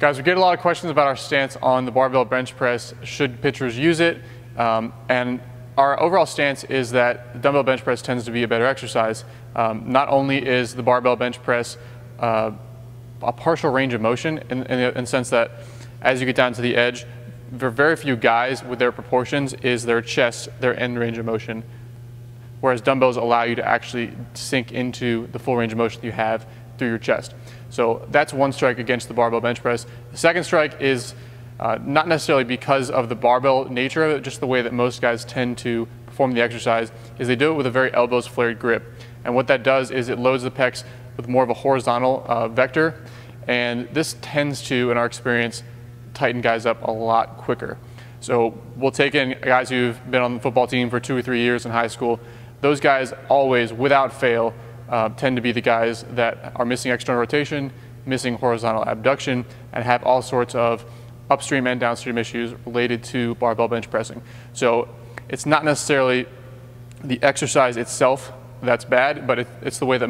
Guys, we get a lot of questions about our stance on the barbell bench press. Should pitchers use it? And our overall stance is that dumbbell bench press tends to be a better exercise. Not only is the barbell bench press a partial range of motion in the sense that as you get down to the edge, for very few guys with their proportions is their chest, their end range of motion, whereas dumbbells allow you to actually sink into the full range of motion that you have through your chest. So that's one strike against the barbell bench press. The second strike is not necessarily because of the barbell nature of it, just the way that most guys tend to perform the exercise is they do it with a very elbows flared grip. And what that does is it loads the pecs with more of a horizontal vector, and this tends to, in our experience, tighten guys up a lot quicker. So we'll take in guys who've been on the football team for 2 or 3 years in high school. Those guys always, without fail, tend to be the guys that are missing external rotation, missing horizontal abduction, and have all sorts of upstream and downstream issues related to barbell bench pressing. So it's not necessarily the exercise itself that's bad, but it's the way that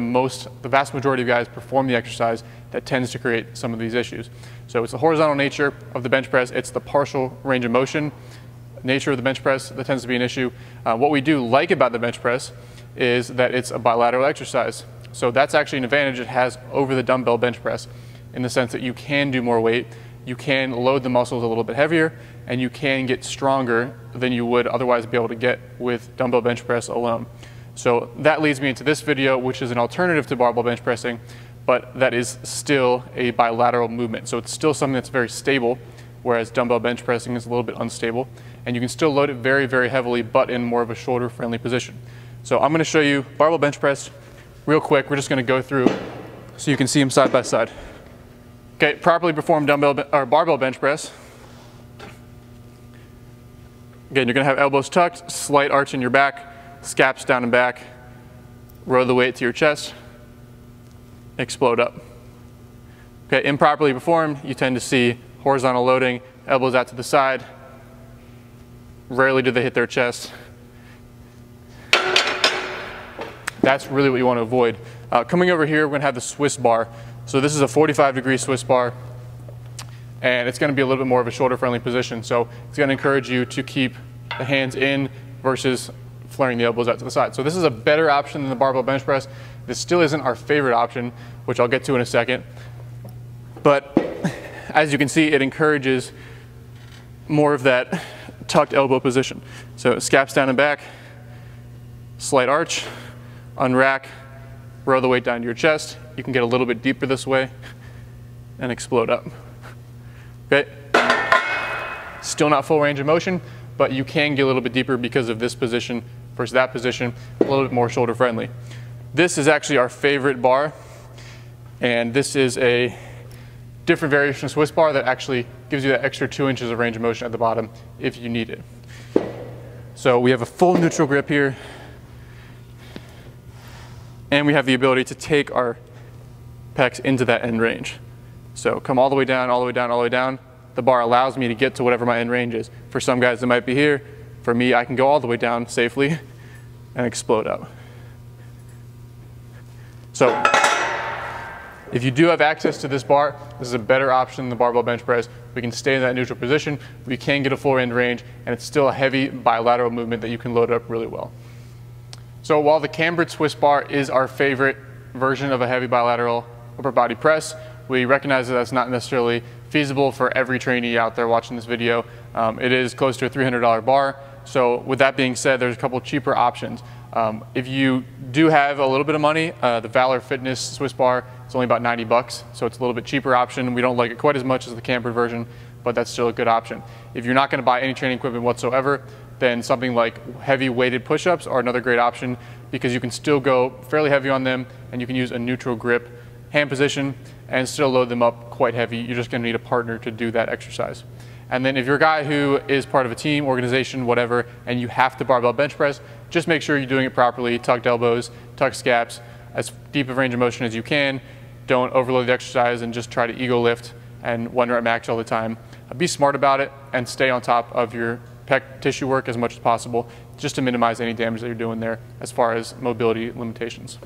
the vast majority of guys perform the exercise that tends to create some of these issues. So it's the horizontal nature of the bench press, it's the partial range of motion nature of the bench press that tends to be an issue. What we do like about the bench press is that it's a bilateral exercise. So that's actually an advantage it has over the dumbbell bench press in the sense that you can do more weight, you can load the muscles a little bit heavier, and you can get stronger than you would otherwise be able to get with dumbbell bench press alone. So that leads me into this video, which is an alternative to barbell bench pressing, but that is still a bilateral movement. So it's still something that's very stable, whereas dumbbell bench pressing is a little bit unstable. And you can still load it very, very heavily, but in more of a shoulder-friendly position. So I'm gonna show you barbell bench press real quick. We're just gonna go through so you can see them side by side. Okay, properly performed barbell bench press. Again, you're gonna have elbows tucked, slight arch in your back, scaps down and back, row the weight to your chest, explode up. Okay, improperly performed, you tend to see horizontal loading, elbows out to the side. Rarely do they hit their chest. That's really what you want to avoid. Coming over here, we're going to have the Swiss bar. So this is a 45-degree Swiss bar, and it's going to be a little bit more of a shoulder-friendly position. So it's going to encourage you to keep the hands in versus flaring the elbows out to the side. So this is a better option than the barbell bench press. This still isn't our favorite option, which I'll get to in a second. But as you can see, it encourages more of that tucked elbow position. So scaps down and back, slight arch, unrack, row the weight down to your chest. You can get a little bit deeper this way and explode up. Okay. Still not full range of motion, but you can get a little bit deeper because of this position versus that position, a little bit more shoulder friendly. This is actually our favorite bar, and this is a different variation of Swiss bar that actually gives you that extra 2 inches of range of motion at the bottom if you need it. So we have a full neutral grip here, and we have the ability to take our pecs into that end range. So come all the way down, all the way down, all the way down. The bar allows me to get to whatever my end range is. For some guys it might be here. For me, I can go all the way down safely and explode up. So if you do have access to this bar, this is a better option than the barbell bench press. We can stay in that neutral position, we can get a full end range, and it's still a heavy bilateral movement that you can load up really well. So while the cambered Swiss bar is our favorite version of a heavy bilateral upper body press, we recognize that that's not necessarily feasible for every trainee out there watching this video. It is close to a $300 bar. So with that being said, there's a couple cheaper options. If you do have a little bit of money, the Valor Fitness Swiss bar, it's only about 90 bucks. So it's a little bit cheaper option. We don't like it quite as much as the cambered version, but that's still a good option. If you're not gonna buy any training equipment whatsoever, then something like heavy weighted push-ups are another great option because you can still go fairly heavy on them and you can use a neutral grip hand position and still load them up quite heavy. You're just gonna need a partner to do that exercise. And then if you're a guy who is part of a team, organization, whatever, and you have to barbell bench press, just make sure you're doing it properly, tucked elbows, tucked scaps, as deep of range of motion as you can. Don't overload the exercise and just try to ego lift and one rep max all the time. Be smart about it and stay on top of your pec tissue work as much as possible just to minimize any damage that you're doing there as far as mobility limitations.